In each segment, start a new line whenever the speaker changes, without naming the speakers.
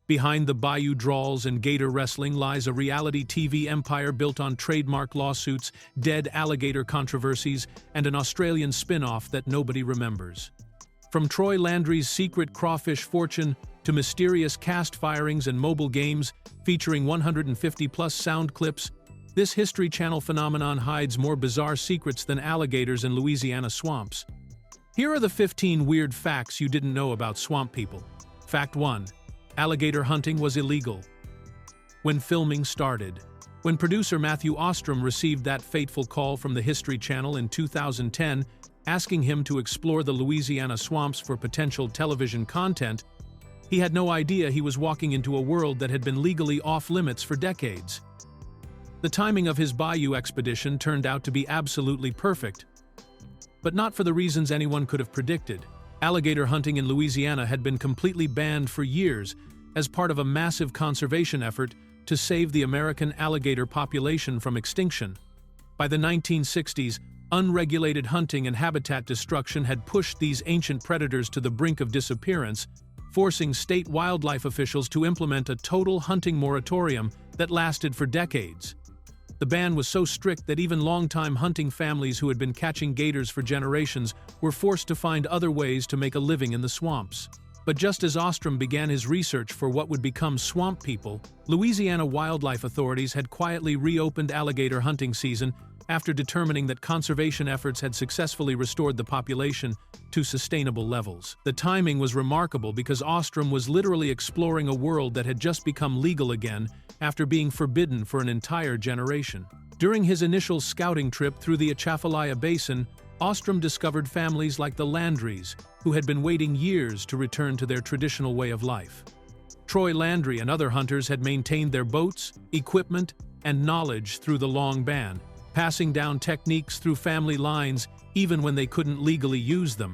Behind the bayou drawls and gator wrestling lies a reality TV empire built on trademark lawsuits, dead alligator controversies, and an Australian spin-off that nobody remembers. From Troy Landry's secret crawfish fortune to mysterious cast firings and mobile games featuring 150-plus sound clips, this History Channel phenomenon hides more bizarre secrets than alligators in Louisiana swamps. Here are the 15 weird facts you didn't know about swamp people. Fact 1. Alligator hunting was illegal. When filming started. When producer Matthew Ostrom received that fateful call from the History Channel in 2010, asking him to explore the Louisiana swamps for potential television content, he had no idea he was walking into a world that had been legally off-limits for decades. The timing of his bayou expedition turned out to be absolutely perfect, but not for the reasons anyone could have predicted. Alligator hunting in Louisiana had been completely banned for years as part of a massive conservation effort to save the American alligator population from extinction. By the 1960s, unregulated hunting and habitat destruction had pushed these ancient predators to the brink of disappearance, forcing state wildlife officials to implement a total hunting moratorium that lasted for decades. The ban was so strict that even longtime hunting families who had been catching gators for generations were forced to find other ways to make a living in the swamps. But just as Ostrom began his research for what would become swamp people, Louisiana wildlife authorities had quietly reopened alligator hunting season after determining that conservation efforts had successfully restored the population to sustainable levels. The timing was remarkable because Ostrom was literally exploring a world that had just become legal again after being forbidden for an entire generation. During his initial scouting trip through the Atchafalaya Basin, Ostrom discovered families like the Landrys, who had been waiting years to return to their traditional way of life. Troy Landry and other hunters had maintained their boats, equipment, and knowledge through the long ban, passing down techniques through family lines even when they couldn't legally use them.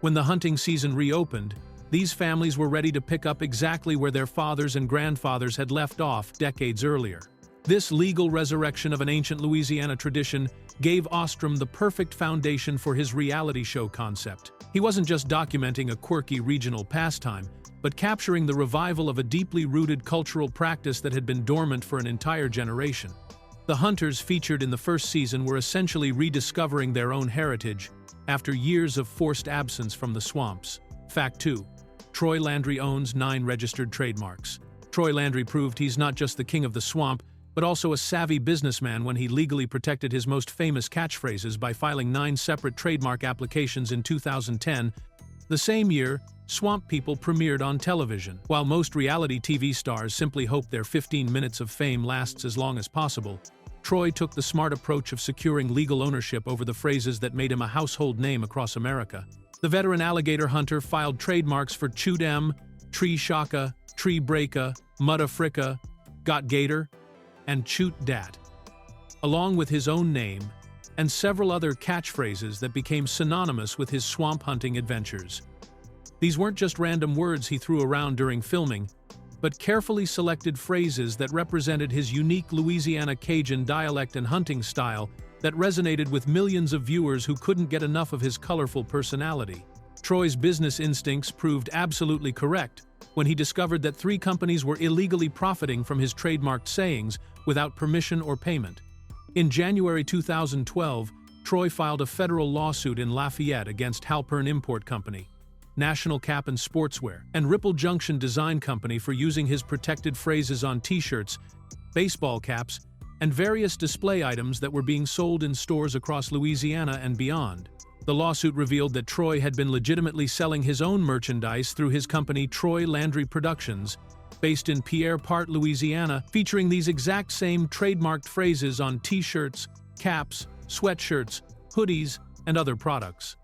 When the hunting season reopened, these families were ready to pick up exactly where their fathers and grandfathers had left off decades earlier. This legal resurrection of an ancient Louisiana tradition gave Ostrom the perfect foundation for his reality show concept. He wasn't just documenting a quirky regional pastime, but capturing the revival of a deeply rooted cultural practice that had been dormant for an entire generation. The hunters featured in the first season were essentially rediscovering their own heritage after years of forced absence from the swamps. Fact 2. Troy Landry owns 9 registered trademarks. Troy Landry proved he's not just the king of the swamp, but also a savvy businessman when he legally protected his most famous catchphrases by filing 9 separate trademark applications in 2010. The same year, Swamp People premiered on television. While most reality TV stars simply hope their 15 minutes of fame lasts as long as possible, Troy took the smart approach of securing legal ownership over the phrases that made him a household name across America. The veteran alligator hunter filed trademarks for Chewed M, Tree Shaka, Tree Breaka, Mud Africa, Got Gator, and Choot Dat, along with his own name and several other catchphrases that became synonymous with his swamp hunting adventures. These weren't just random words he threw around during filming, but carefully selected phrases that represented his unique Louisiana Cajun dialect and hunting style that resonated with millions of viewers who couldn't get enough of his colorful personality. Troy's business instincts proved absolutely correct when he discovered that 3 companies were illegally profiting from his trademarked sayings without permission or payment. In January 2012, Troy filed a federal lawsuit in Lafayette against Halpern Import Company, National Cap and Sportswear, and Ripple Junction Design Company for using his protected phrases on t-shirts, baseball caps, and various display items that were being sold in stores across Louisiana and beyond. The lawsuit revealed that Troy had been legitimately selling his own merchandise through his company Troy Landry Productions, based in Pierre Part, Louisiana, featuring these exact same trademarked phrases on t-shirts, caps, sweatshirts, hoodies, and other products.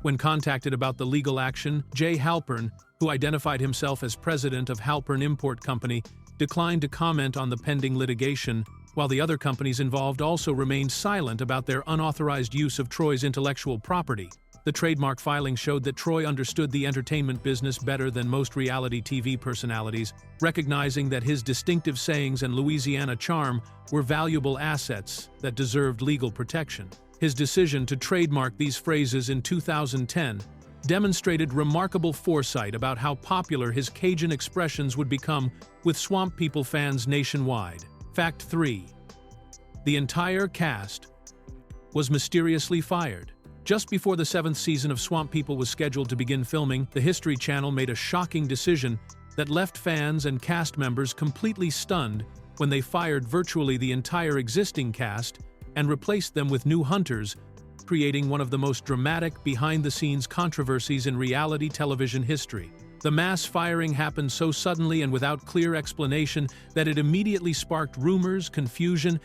When contacted about the legal action, Jay Halpern, who identified himself as president of Halpern Import Company, declined to comment on the pending litigation, while the other companies involved also remained silent about their unauthorized use of Troy's intellectual property. The trademark filing showed that Troy understood the entertainment business better than most reality TV personalities, recognizing that his distinctive sayings and Louisiana charm were valuable assets that deserved legal protection. His decision to trademark these phrases in 2010 demonstrated remarkable foresight about how popular his Cajun expressions would become with Swamp People fans nationwide. Fact 3. The entire cast was mysteriously fired. Just before the 7th season of Swamp People was scheduled to begin filming, the History Channel made a shocking decision that left fans and cast members completely stunned when they fired virtually the entire existing cast and replaced them with new hunters, creating one of the most dramatic behind-the-scenes controversies in reality television history. The mass firing happened so suddenly and without clear explanation that it immediately sparked rumors, confusion,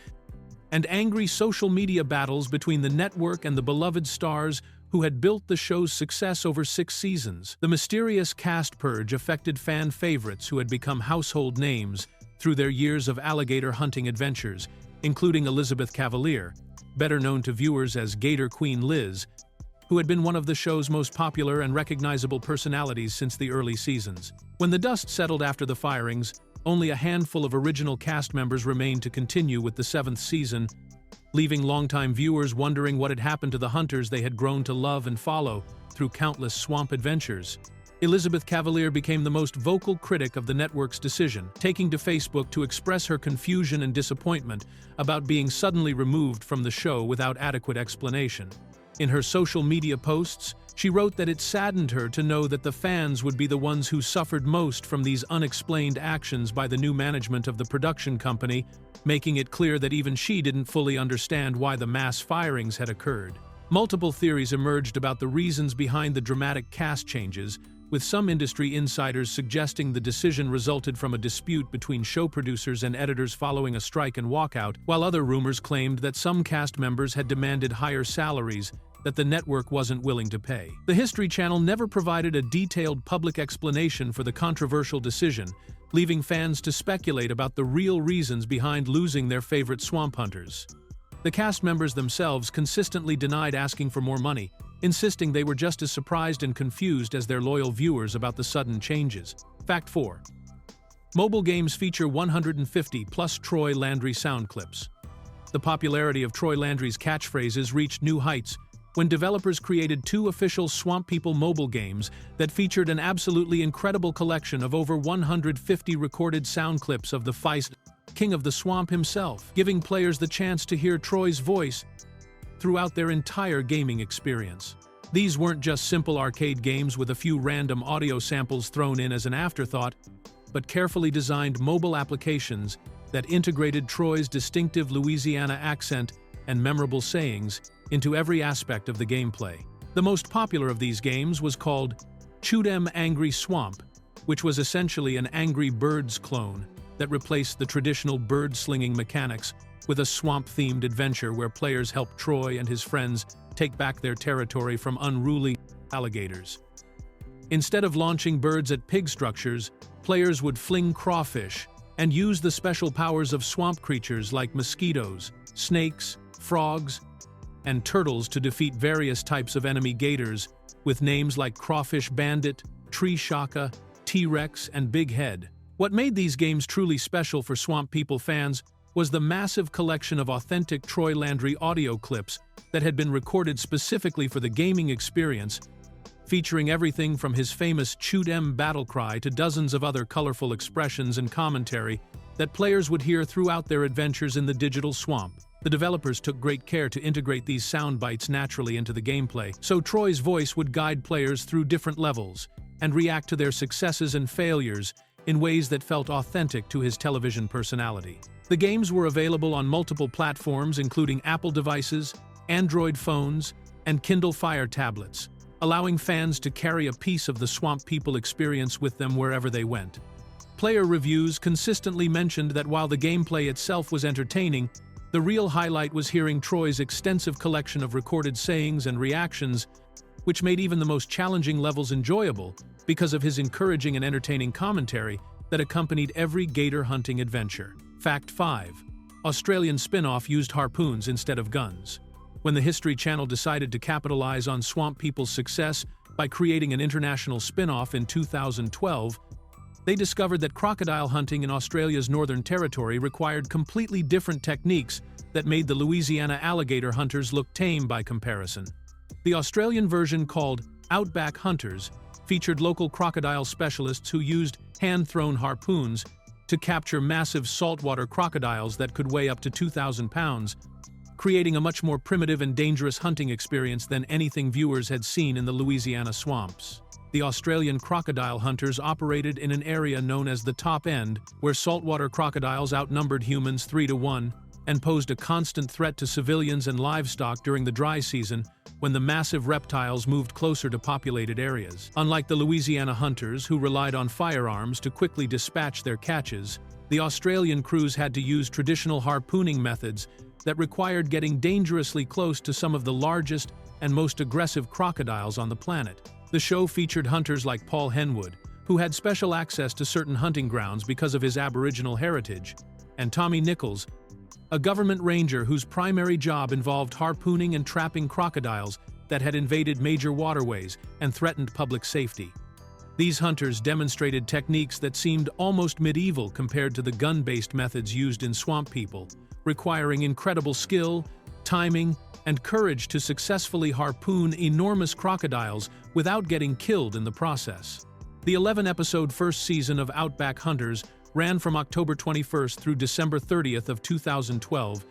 and angry social media battles between the network and the beloved stars who had built the show's success over 6 seasons. The mysterious cast purge affected fan favorites who had become household names through their years of alligator hunting adventures, including Elizabeth Cavalier, better known to viewers as Gator Queen Liz, who had been one of the show's most popular and recognizable personalities since the early seasons. When the dust settled after the firings, only a handful of original cast members remained to continue with the 7th season, leaving longtime viewers wondering what had happened to the hunters they had grown to love and follow through countless swamp adventures. Elizabeth Cavalier became the most vocal critic of the network's decision, taking to Facebook to express her confusion and disappointment about being suddenly removed from the show without adequate explanation. In her social media posts, she wrote that it saddened her to know that the fans would be the ones who suffered most from these unexplained actions by the new management of the production company, making it clear that even she didn't fully understand why the mass firings had occurred. Multiple theories emerged about the reasons behind the dramatic cast changes, with some industry insiders suggesting the decision resulted from a dispute between show producers and editors following a strike and walkout, while other rumors claimed that some cast members had demanded higher salaries that the network wasn't willing to pay. The History Channel never provided a detailed public explanation for the controversial decision, leaving fans to speculate about the real reasons behind losing their favorite swamp hunters. The cast members themselves consistently denied asking for more money, insisting they were just as surprised and confused as their loyal viewers about the sudden changes. Fact 4. Mobile games feature 150+ Troy Landry sound clips. The popularity of Troy Landry's catchphrases reached new heights when developers created 2 official Swamp People mobile games that featured an absolutely incredible collection of over 150 recorded sound clips of the feist King of the Swamp himself, giving players the chance to hear Troy's voice throughout their entire gaming experience. These weren't just simple arcade games with a few random audio samples thrown in as an afterthought, but carefully designed mobile applications that integrated Troy's distinctive Louisiana accent and memorable sayings into every aspect of the gameplay. The most popular of these games was called Shoot 'Em Angry Swamp, which was essentially an Angry Birds clone that replaced the traditional bird-slinging mechanics with a swamp-themed adventure where players helped Troy and his friends take back their territory from unruly alligators. Instead of launching birds at pig structures, players would fling crawfish and use the special powers of swamp creatures like mosquitoes, snakes, frogs, and turtles to defeat various types of enemy gators, with names like Crawfish Bandit, Tree Shaka, T-Rex, and Big Head. What made these games truly special for Swamp People fans was the massive collection of authentic Troy Landry audio clips that had been recorded specifically for the gaming experience, featuring everything from his famous Shoot 'Em battle cry to dozens of other colorful expressions and commentary that players would hear throughout their adventures in the digital swamp. The developers took great care to integrate these sound bites naturally into the gameplay, so Troy's voice would guide players through different levels and react to their successes and failures in ways that felt authentic to his television personality. The games were available on multiple platforms, including Apple devices, Android phones, and Kindle Fire tablets, allowing fans to carry a piece of the Swamp People experience with them wherever they went. Player reviews consistently mentioned that while the gameplay itself was entertaining, the real highlight was hearing Troy's extensive collection of recorded sayings and reactions, which made even the most challenging levels enjoyable because of his encouraging and entertaining commentary that accompanied every gator hunting adventure. Fact 5. Australian spinoff used harpoons instead of guns. When the History Channel decided to capitalize on Swamp People's success by creating an international spin-off in 2012, they discovered that crocodile hunting in Australia's Northern Territory required completely different techniques that made the Louisiana alligator hunters look tame by comparison. The Australian version, called Outback Hunters featured local crocodile specialists who used hand-thrown harpoons to capture massive saltwater crocodiles that could weigh up to 2,000 pounds, creating a much more primitive and dangerous hunting experience than anything viewers had seen in the Louisiana swamps. The Australian crocodile hunters operated in an area known as the Top End, where saltwater crocodiles outnumbered humans 3-to-1 and posed a constant threat to civilians and livestock during the dry season when the massive reptiles moved closer to populated areas. Unlike the Louisiana hunters, who relied on firearms to quickly dispatch their catches, the Australian crews had to use traditional harpooning methods that required getting dangerously close to some of the largest and most aggressive crocodiles on the planet. The show featured hunters like Paul Henwood, who had special access to certain hunting grounds because of his Aboriginal heritage, and Tommy Nichols, a government ranger whose primary job involved harpooning and trapping crocodiles that had invaded major waterways and threatened public safety. These hunters demonstrated techniques that seemed almost medieval compared to the gun-based methods used in swamp people, requiring incredible skill, timing, and courage to successfully harpoon enormous crocodiles without getting killed in the process. The 11-episode first season of Outback Hunters ran from October 21st through December 30th of 2012,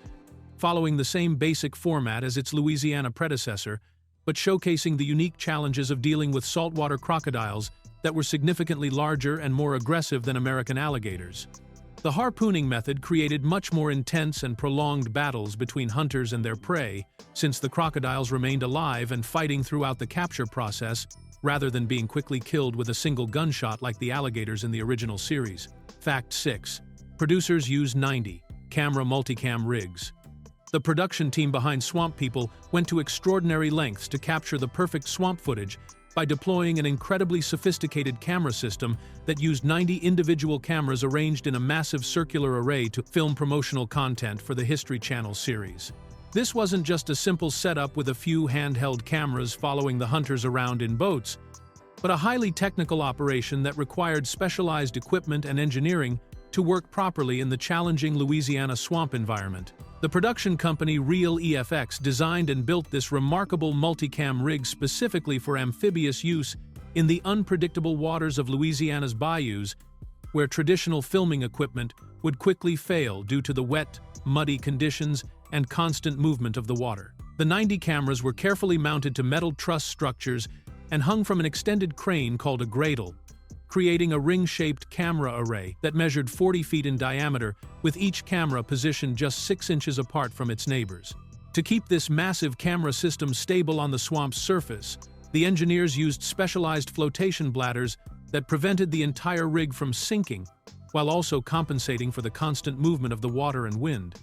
following the same basic format as its Louisiana predecessor, but showcasing the unique challenges of dealing with saltwater crocodiles that were significantly larger and more aggressive than American alligators. The harpooning method created much more intense and prolonged battles between hunters and their prey, since the crocodiles remained alive and fighting throughout the capture process, rather than being quickly killed with a single gunshot like the alligators in the original series. Fact 6. Producers used 90 camera multicam rigs. The production team behind Swamp People went to extraordinary lengths to capture the perfect swamp footage by deploying an incredibly sophisticated camera system that used 90 individual cameras arranged in a massive circular array to film promotional content for the History Channel series. This wasn't just a simple setup with a few handheld cameras following the hunters around in boats, but a highly technical operation that required specialized equipment and engineering to work properly in the challenging Louisiana swamp environment. The production company Real EFX designed and built this remarkable multicam rig specifically for amphibious use in the unpredictable waters of Louisiana's bayous, where traditional filming equipment would quickly fail due to the wet, muddy conditions and constant movement of the water. The 90 cameras were carefully mounted to metal truss structures and hung from an extended crane called a gradle, creating a ring-shaped camera array that measured 40 feet in diameter, with each camera positioned just 6 inches apart from its neighbors. To keep this massive camera system stable on the swamp's surface, the engineers used specialized flotation bladders that prevented the entire rig from sinking, while also compensating for the constant movement of the water and wind.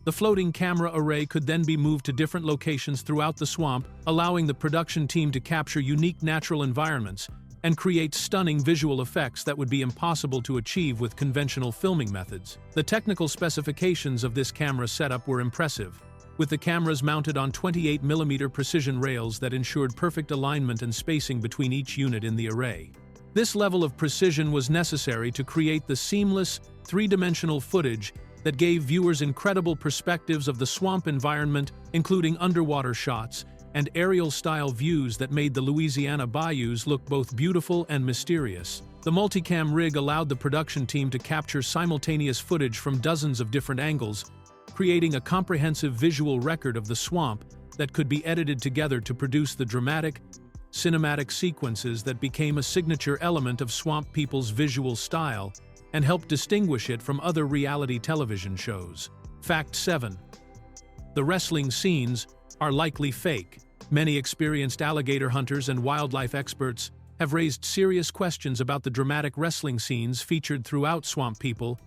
The floating camera array could then be moved to different locations throughout the swamp, allowing the production team to capture unique natural environments and create stunning visual effects that would be impossible to achieve with conventional filming methods. The technical specifications of this camera setup were impressive, with the cameras mounted on 28mm precision rails that ensured perfect alignment and spacing between each unit in the array. This level of precision was necessary to create the seamless, three-dimensional footage that gave viewers incredible perspectives of the swamp environment, including underwater shots and aerial-style views that made the Louisiana bayous look both beautiful and mysterious. The multicam rig allowed the production team to capture simultaneous footage from dozens of different angles, creating a comprehensive visual record of the swamp that could be edited together to produce the dramatic, cinematic sequences that became a signature element of Swamp People's visual style and helped distinguish it from other reality television shows. Fact 7. The wrestling scenes are likely fake. Many experienced alligator hunters and wildlife experts have raised serious questions about the dramatic wrestling scenes featured throughout Swamp People,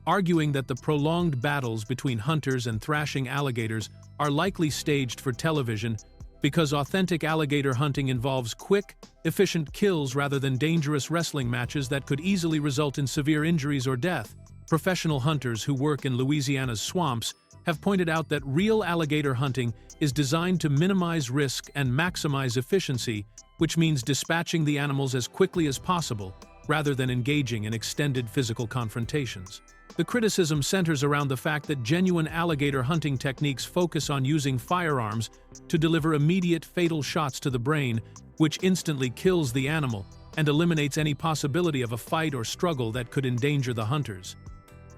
arguing that the prolonged battles between hunters and thrashing alligators are likely staged for television because authentic alligator hunting involves quick, efficient kills rather than dangerous wrestling matches that could easily result in severe injuries or death. Professional hunters who work in Louisiana's swamps have pointed out that real alligator hunting is designed to minimize risk and maximize efficiency, which means dispatching the animals as quickly as possible, rather than engaging in extended physical confrontations. The criticism centers around the fact that genuine alligator hunting techniques focus on using firearms to deliver immediate fatal shots to the brain, which instantly kills the animal and eliminates any possibility of a fight or struggle that could endanger the hunters.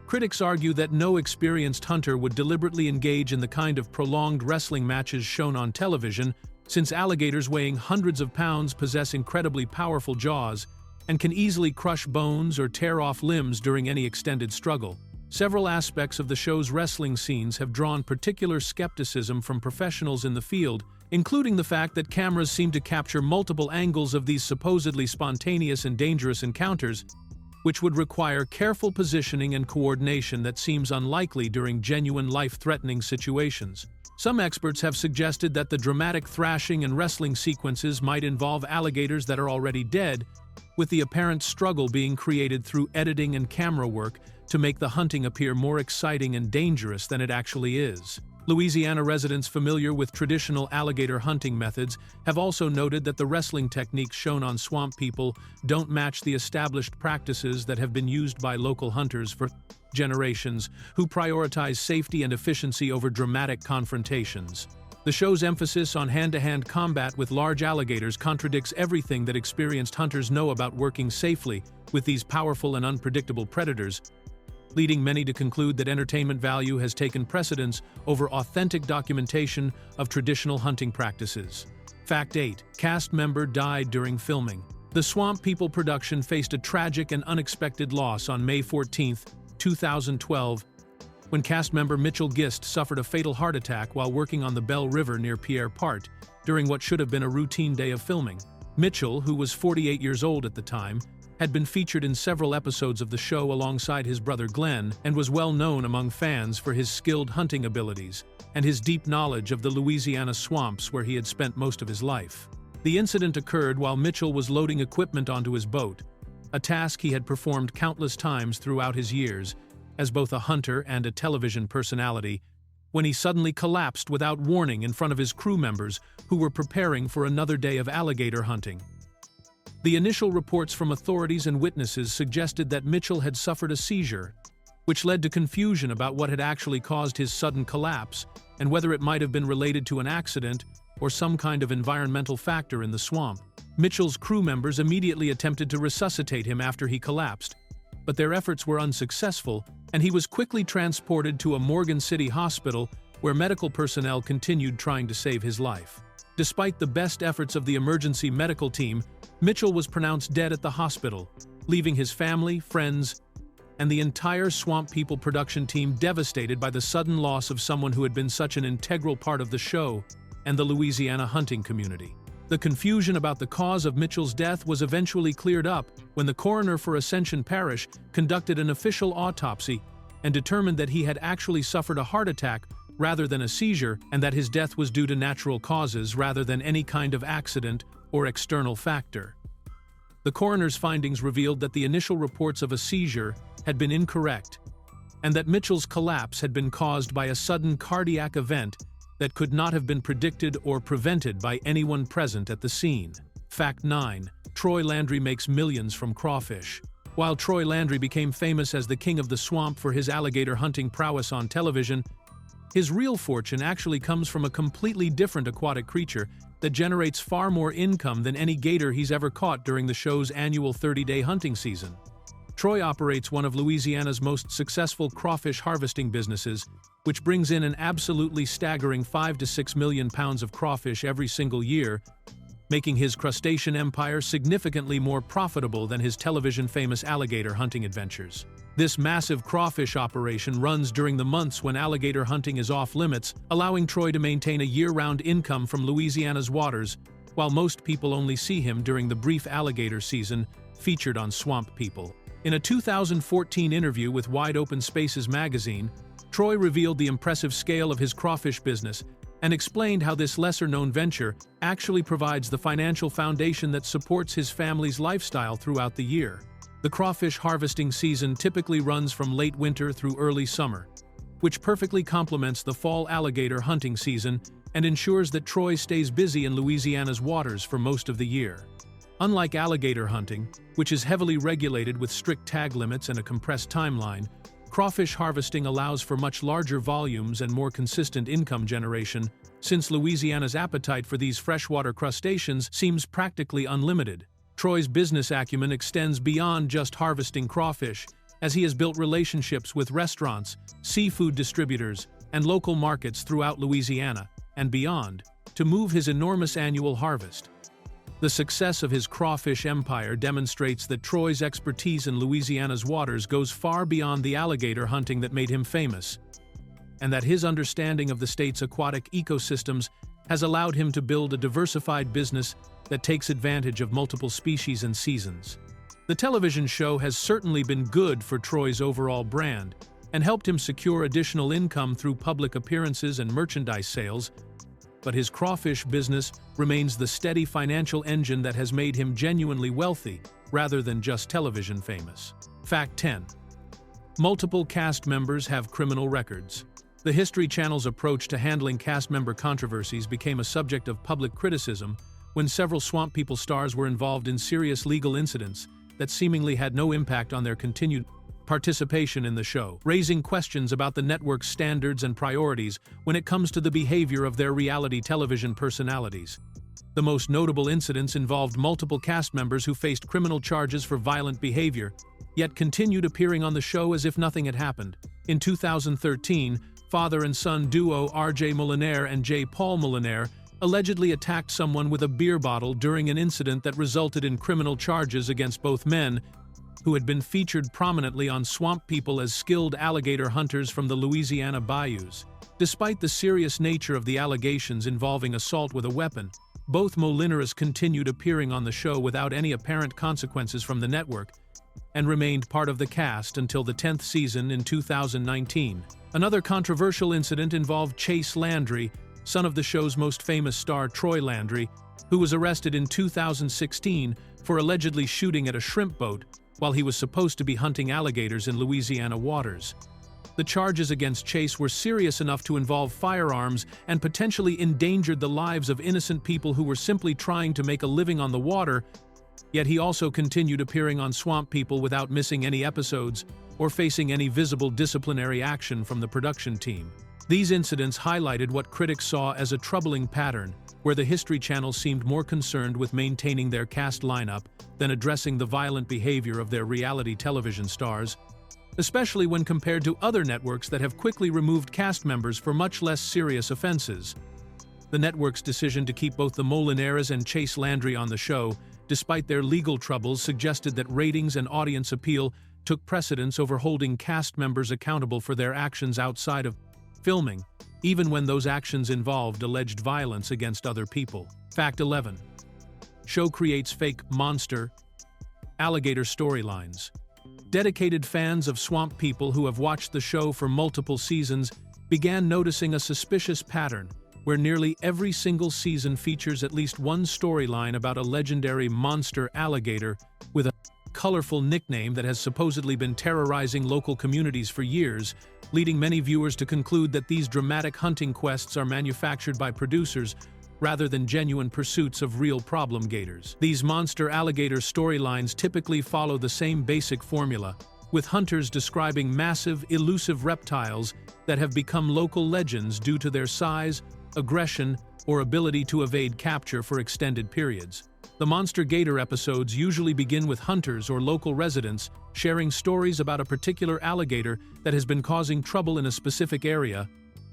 Critics argue that no experienced hunter would deliberately engage in the kind of prolonged wrestling matches shown on television, since alligators weighing hundreds of pounds possess incredibly powerful jaws and can easily crush bones or tear off limbs during any extended struggle. Several aspects of the show's wrestling scenes have drawn particular skepticism from professionals in the field, including the fact that cameras seem to capture multiple angles of these supposedly spontaneous and dangerous encounters, which would require careful positioning and coordination that seems unlikely during genuine life-threatening situations. Some experts have suggested that the dramatic thrashing and wrestling sequences might involve alligators that are already dead, with the apparent struggle being created through editing and camera work to make the hunting appear more exciting and dangerous than it actually is. Louisiana residents familiar with traditional alligator hunting methods have also noted that the wrestling techniques shown on swamp people don't match the established practices that have been used by local hunters for generations, who prioritize safety and efficiency over dramatic confrontations. The show's emphasis on hand-to-hand combat with large alligators contradicts everything that experienced hunters know about working safely with these powerful and unpredictable predators, leading many to conclude that entertainment value has taken precedence over authentic documentation of traditional hunting practices. Fact 8. Cast member died during filming. The Swamp People production faced a tragic and unexpected loss on May 14, 2012, when cast member Mitchell Gist suffered a fatal heart attack while working on the Belle River near Pierre Part during what should have been a routine day of filming. Mitchell, who was 48 years old at the time, had been featured in several episodes of the show alongside his brother Glenn and was well known among fans for his skilled hunting abilities and his deep knowledge of the Louisiana swamps where he had spent most of his life. The incident occurred while Mitchell was loading equipment onto his boat, a task he had performed countless times throughout his years as both a hunter and a television personality, when he suddenly collapsed without warning in front of his crew members who were preparing for another day of alligator hunting. The initial reports from authorities and witnesses suggested that Mitchell had suffered a seizure, which led to confusion about what had actually caused his sudden collapse and whether it might have been related to an accident or some kind of environmental factor in the swamp. Mitchell's crew members immediately attempted to resuscitate him after he collapsed, but their efforts were unsuccessful, and he was quickly transported to a Morgan City hospital where medical personnel continued trying to save his life. Despite the best efforts of the emergency medical team, Mitchell was pronounced dead at the hospital, leaving his family, friends, and the entire Swamp People production team devastated by the sudden loss of someone who had been such an integral part of the show and the Louisiana hunting community. The confusion about the cause of Mitchell's death was eventually cleared up when the coroner for Ascension Parish conducted an official autopsy and determined that he had actually suffered a heart attack rather than a seizure, and that his death was due to natural causes rather than any kind of accident or external factor. The coroner's findings revealed that the initial reports of a seizure had been incorrect, and that Mitchell's collapse had been caused by a sudden cardiac event that could not have been predicted or prevented by anyone present at the scene. Fact 9. Troy Landry makes millions from crawfish. While Troy Landry became famous as the king of the swamp for his alligator hunting prowess on television, his real fortune actually comes from a completely different aquatic creature that generates far more income than any gator he's ever caught during the show's annual 30-day hunting season. Troy operates one of Louisiana's most successful crawfish harvesting businesses, which brings in an absolutely staggering 5 to 6 million pounds of crawfish every single year, making his crustacean empire significantly more profitable than his television-famous alligator hunting adventures. This massive crawfish operation runs during the months when alligator hunting is off-limits, allowing Troy to maintain a year-round income from Louisiana's waters, while most people only see him during the brief alligator season featured on Swamp People. In a 2014 interview with Wide Open Spaces magazine, Troy revealed the impressive scale of his crawfish business and explained how this lesser-known venture actually provides the financial foundation that supports his family's lifestyle throughout the year. The crawfish harvesting season typically runs from late winter through early summer, which perfectly complements the fall alligator hunting season and ensures that Troy stays busy in Louisiana's waters for most of the year. Unlike alligator hunting, which is heavily regulated with strict tag limits and a compressed timeline, crawfish harvesting allows for much larger volumes and more consistent income generation, since Louisiana's appetite for these freshwater crustaceans seems practically unlimited. Troy's business acumen extends beyond just harvesting crawfish, as he has built relationships with restaurants, seafood distributors, and local markets throughout Louisiana and beyond to move his enormous annual harvest. The success of his crawfish empire demonstrates that Troy's expertise in Louisiana's waters goes far beyond the alligator hunting that made him famous, and that his understanding of the state's aquatic ecosystems has allowed him to build a diversified business that takes advantage of multiple species and seasons. The television show has certainly been good for Troy's overall brand and helped him secure additional income through public appearances and merchandise sales, but his crawfish business remains the steady financial engine that has made him genuinely wealthy rather than just television famous. Fact 10. Multiple cast members have criminal records. The History Channel's approach to handling cast member controversies became a subject of public criticism when several Swamp People stars were involved in serious legal incidents that seemingly had no impact on their continued participation in the show, raising questions about the network's standards and priorities when it comes to the behavior of their reality television personalities. The most notable incidents involved multiple cast members who faced criminal charges for violent behavior, yet continued appearing on the show as if nothing had happened. In 2013, father and son duo R.J. Molinaire and J. Paul Molinaire allegedly attacked someone with a beer bottle during an incident that resulted in criminal charges against both men, who had been featured prominently on Swamp People as skilled alligator hunters from the Louisiana bayous. Despite the serious nature of the allegations involving assault with a weapon, both Molinares continued appearing on the show without any apparent consequences from the network and remained part of the cast until the 10th season in 2019. Another controversial incident involved Chase Landry, son of the show's most famous star Troy Landry, who was arrested in 2016 for allegedly shooting at a shrimp boat while he was supposed to be hunting alligators in Louisiana waters. The charges against Chase were serious enough to involve firearms and potentially endangered the lives of innocent people who were simply trying to make a living on the water, yet he also continued appearing on Swamp People without missing any episodes or facing any visible disciplinary action from the production team. These incidents highlighted what critics saw as a troubling pattern, where the History Channel seemed more concerned with maintaining their cast lineup than addressing the violent behavior of their reality television stars, especially when compared to other networks that have quickly removed cast members for much less serious offenses. The network's decision to keep both the Molinares and Chase Landry on the show, despite their legal troubles, suggested that ratings and audience appeal took precedence over holding cast members accountable for their actions outside of filming, even when those actions involved alleged violence against other people. Fact 11. Show creates fake monster alligator storylines. Dedicated fans of Swamp People who have watched the show for multiple seasons began noticing a suspicious pattern where nearly every single season features at least one storyline about a legendary monster alligator with a colorful nickname that has supposedly been terrorizing local communities for years, leading many viewers to conclude that these dramatic hunting quests are manufactured by producers rather than genuine pursuits of real problem gators. These monster alligator storylines typically follow the same basic formula, with hunters describing massive, elusive reptiles that have become local legends due to their size, aggression, or ability to evade capture for extended periods. The Monster Gator episodes usually begin with hunters or local residents sharing stories about a particular alligator that has been causing trouble in a specific area,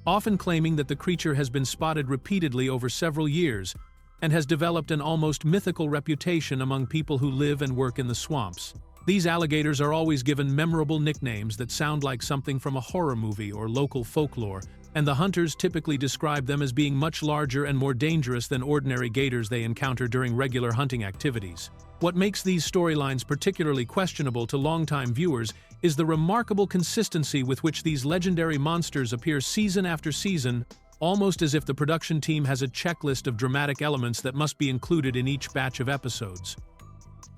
often claiming that the creature has been spotted repeatedly over several years and has developed an almost mythical reputation among people who live and work in the swamps. These alligators are always given memorable nicknames that sound like something from a horror movie or local folklore, and the hunters typically describe them as being much larger and more dangerous than ordinary gators they encounter during regular hunting activities. What makes these storylines particularly questionable to longtime viewers is the remarkable consistency with which these legendary monsters appear season after season, almost as if the production team has a checklist of dramatic elements that must be included in each batch of episodes.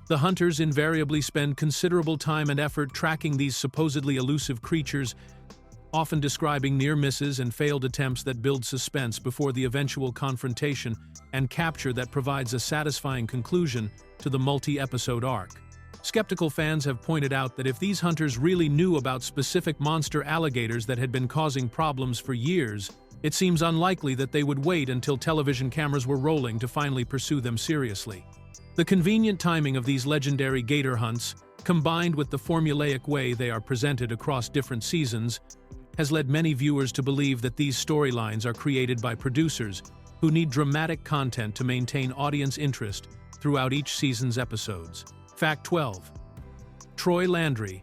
The hunters invariably spend considerable time and effort tracking these supposedly elusive creatures, often describing near misses and failed attempts that build suspense before the eventual confrontation and capture that provides a satisfying conclusion to the multi-episode arc. Skeptical fans have pointed out that if these hunters really knew about specific monster alligators that had been causing problems for years, it seems unlikely that they would wait until television cameras were rolling to finally pursue them seriously. The convenient timing of these legendary gator hunts, combined with the formulaic way they are presented across different seasons, has led many viewers to believe that these storylines are created by producers who need dramatic content to maintain audience interest throughout each season's episodes. Fact 12. Troy Landry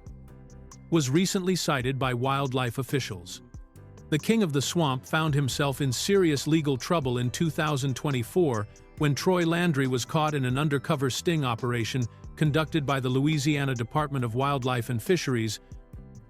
was recently cited by wildlife officials. The king of the swamp found himself in serious legal trouble in 2024 when Troy Landry was caught in an undercover sting operation conducted by the Louisiana Department of Wildlife and Fisheries,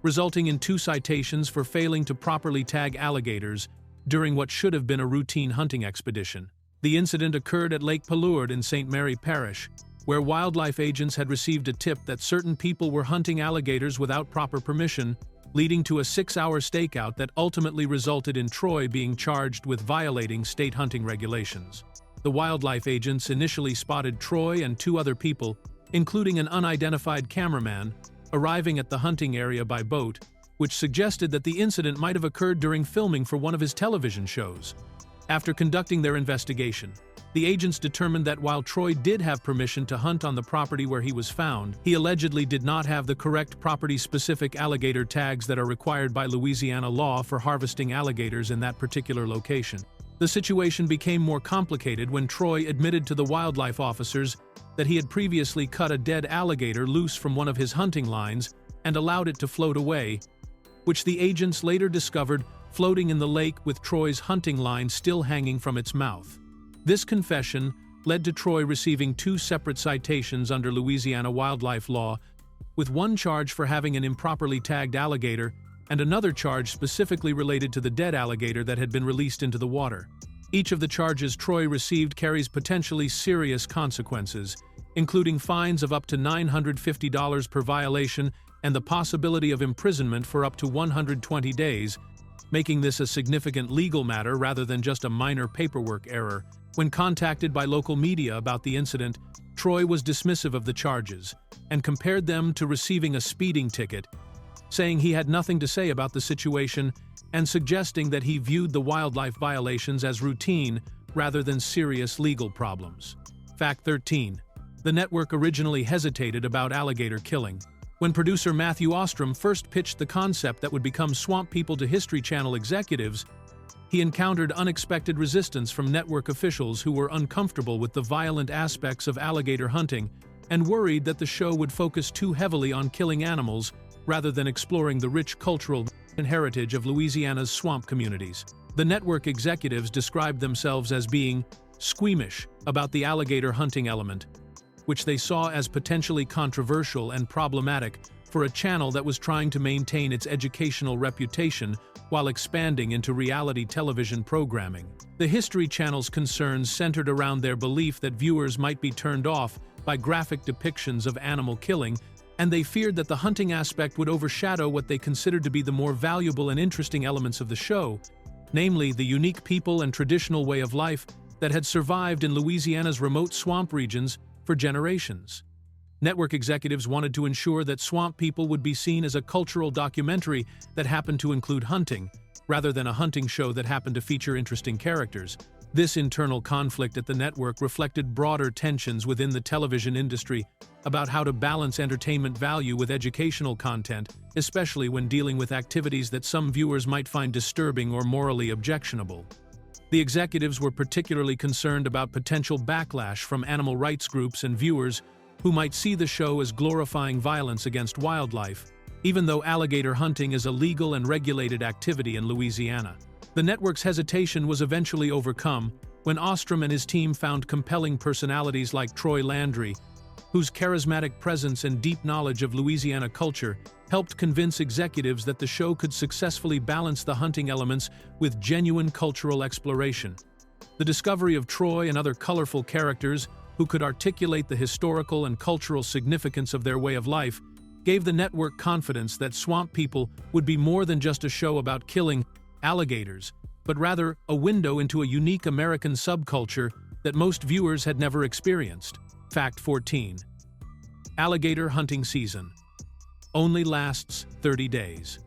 resulting in 2 citations for failing to properly tag alligators during what should have been a routine hunting expedition. The incident occurred at Lake Palourde in St. Mary Parish, where wildlife agents had received a tip that certain people were hunting alligators without proper permission, leading to a 6-hour stakeout that ultimately resulted in Troy being charged with violating state hunting regulations. The wildlife agents initially spotted Troy and 2 other people, including an unidentified cameraman, arriving at the hunting area by boat, which suggested that the incident might have occurred during filming for one of his television shows. After conducting their investigation, the agents determined that while Troy did have permission to hunt on the property where he was found, he allegedly did not have the correct property-specific alligator tags that are required by Louisiana law for harvesting alligators in that particular location. The situation became more complicated when Troy admitted to the wildlife officers that he had previously cut a dead alligator loose from one of his hunting lines and allowed it to float away, which the agents later discovered floating in the lake with Troy's hunting line still hanging from its mouth. This confession led to Troy receiving 2 separate citations under Louisiana wildlife law, with one charge for having an improperly tagged alligator and another charge specifically related to the dead alligator that had been released into the water. Each of the charges Troy received carries potentially serious consequences, including fines of up to $950 per violation and the possibility of imprisonment for up to 120 days, making this a significant legal matter rather than just a minor paperwork error. When contacted by local media about the incident, Troy was dismissive of the charges and compared them to receiving a speeding ticket, saying he had nothing to say about the situation and suggesting that he viewed the wildlife violations as routine rather than serious legal problems. Fact 13. The network originally hesitated about alligator killing. When producer Matthew Ostrom first pitched the concept that would become Swamp People to History Channel executives, he encountered unexpected resistance from network officials who were uncomfortable with the violent aspects of alligator hunting and worried that the show would focus too heavily on killing animals rather than exploring the rich cultural and heritage of Louisiana's swamp communities. The network executives described themselves as being squeamish about the alligator hunting element, which they saw as potentially controversial and problematic for a channel that was trying to maintain its educational reputation while expanding into reality television programming. The History Channel's concerns centered around their belief that viewers might be turned off by graphic depictions of animal killing, and they feared that the hunting aspect would overshadow what they considered to be the more valuable and interesting elements of the show, namely the unique people and traditional way of life that had survived in Louisiana's remote swamp regions for generations. Network executives wanted to ensure that Swamp People would be seen as a cultural documentary that happened to include hunting, rather than a hunting show that happened to feature interesting characters. This internal conflict at the network reflected broader tensions within the television industry about how to balance entertainment value with educational content, especially when dealing with activities that some viewers might find disturbing or morally objectionable. The executives were particularly concerned about potential backlash from animal rights groups and viewers who might see the show as glorifying violence against wildlife, even though alligator hunting is a legal and regulated activity in Louisiana. The network's hesitation was eventually overcome when Ostrom and his team found compelling personalities like Troy Landry, whose charismatic presence and deep knowledge of Louisiana culture helped convince executives that the show could successfully balance the hunting elements with genuine cultural exploration. The discovery of Troy and other colorful characters who could articulate the historical and cultural significance of their way of life gave the network confidence that Swamp People would be more than just a show about killing alligators, but rather a window into a unique American subculture that most viewers had never experienced. Fact 14. Alligator hunting season only lasts 30 days.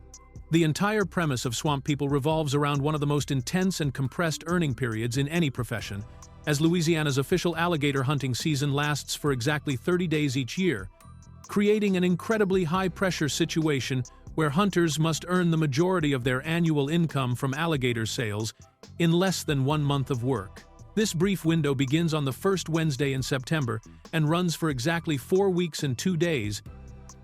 The entire premise of Swamp People revolves around one of the most intense and compressed earning periods in any profession, as Louisiana's official alligator hunting season lasts for exactly 30 days each year, creating an incredibly high-pressure situation where hunters must earn the majority of their annual income from alligator sales in less than 1 month of work. This brief window begins on the first Wednesday in September and runs for exactly 4 weeks and 2 days,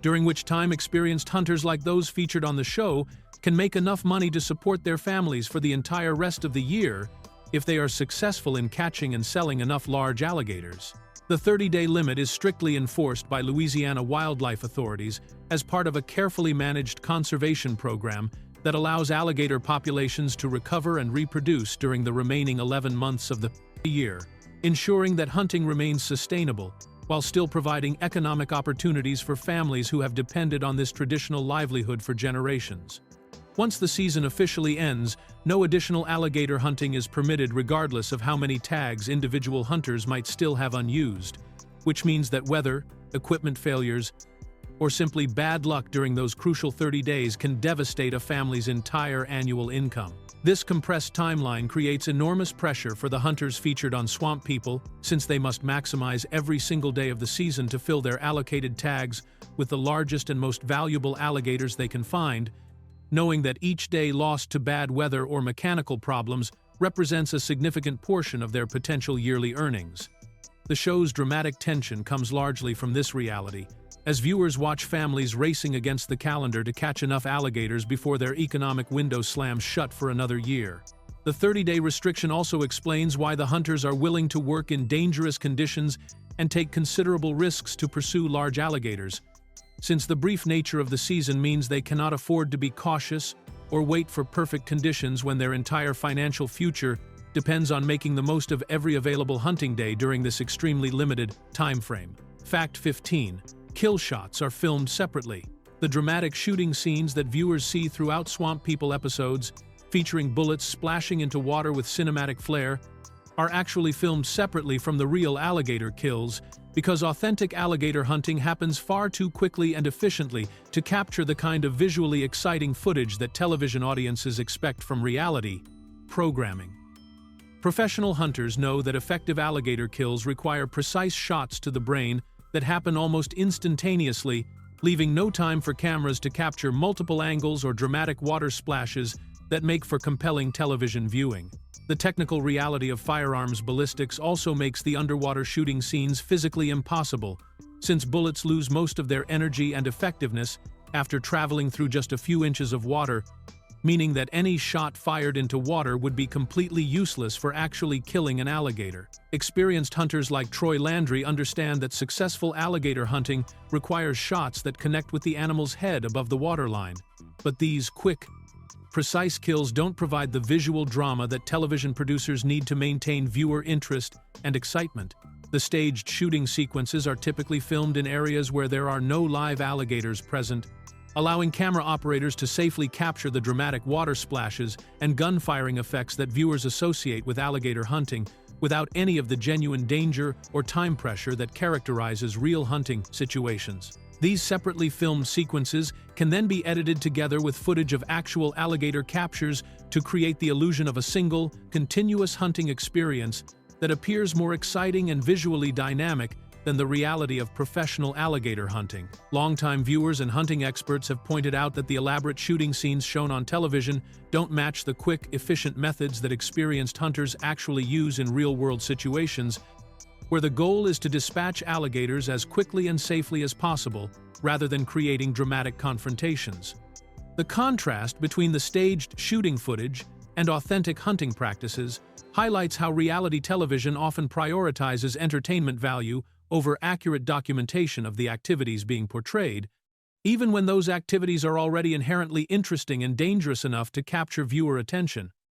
during which time experienced hunters like those featured on the show can make enough money to support their families for the entire rest of the year if they are successful in catching and selling enough large alligators. The 30-day limit is strictly enforced by Louisiana wildlife authorities as part of a carefully managed conservation program that allows alligator populations to recover and reproduce during the remaining 11 months of the year, ensuring that hunting remains sustainable while still providing economic opportunities for families who have depended on this traditional livelihood for generations. Once the season officially ends, no additional alligator hunting is permitted regardless of how many tags individual hunters might still have unused, which means that weather, equipment failures, or simply bad luck during those crucial 30 days can devastate a family's entire annual income. This compressed timeline creates enormous pressure for the hunters featured on Swamp People, since they must maximize every single day of the season to fill their allocated tags with the largest and most valuable alligators they can find, knowing that each day lost to bad weather or mechanical problems represents a significant portion of their potential yearly earnings. The show's dramatic tension comes largely from this reality, as viewers watch families racing against the calendar to catch enough alligators before their economic window slams shut for another year. The 30-day restriction also explains why the hunters are willing to work in dangerous conditions and take considerable risks to pursue large alligators, since the brief nature of the season means they cannot afford to be cautious or wait for perfect conditions when their entire financial future depends on making the most of every available hunting day during this extremely limited time frame. Fact 15. Kill shots are filmed separately. The dramatic shooting scenes that viewers see throughout Swamp People episodes, featuring bullets splashing into water with cinematic flair, are actually filmed separately from the real alligator kills because authentic alligator hunting happens far too quickly and efficiently to capture the kind of visually exciting footage that television audiences expect from reality programming. Professional hunters know that effective alligator kills require precise shots to the brain that happen almost instantaneously, leaving no time for cameras to capture multiple angles or dramatic water splashes that make for compelling television viewing. The technical reality of firearms ballistics also makes the underwater shooting scenes physically impossible, since bullets lose most of their energy and effectiveness after traveling through just a few inches of water, meaning that any shot fired into water would be completely useless for actually killing an alligator. Experienced hunters like Troy Landry understand that successful alligator hunting requires shots that connect with the animal's head above the waterline. But these quick, precise kills don't provide the visual drama that television producers need to maintain viewer interest and excitement. The staged shooting sequences are typically filmed in areas where there are no live alligators present, allowing camera operators to safely capture the dramatic water splashes and gun-firing effects that viewers associate with alligator hunting, without any of the genuine danger or time pressure that characterizes real hunting situations. These separately filmed sequences can then be edited together with footage of actual alligator captures to create the illusion of a single, continuous hunting experience that appears more exciting and visually dynamic than the reality of professional alligator hunting. Longtime viewers and hunting experts have pointed out that the elaborate shooting scenes shown on television don't match the quick, efficient methods that experienced hunters actually use in real-world situations, where the goal is to dispatch alligators as quickly and safely as possible, rather than creating dramatic confrontations. The contrast between the staged shooting footage and authentic hunting practices highlights how reality television often prioritizes entertainment value over accurate documentation of the activities being portrayed, even when those activities are already inherently interesting and dangerous enough to capture viewer attention.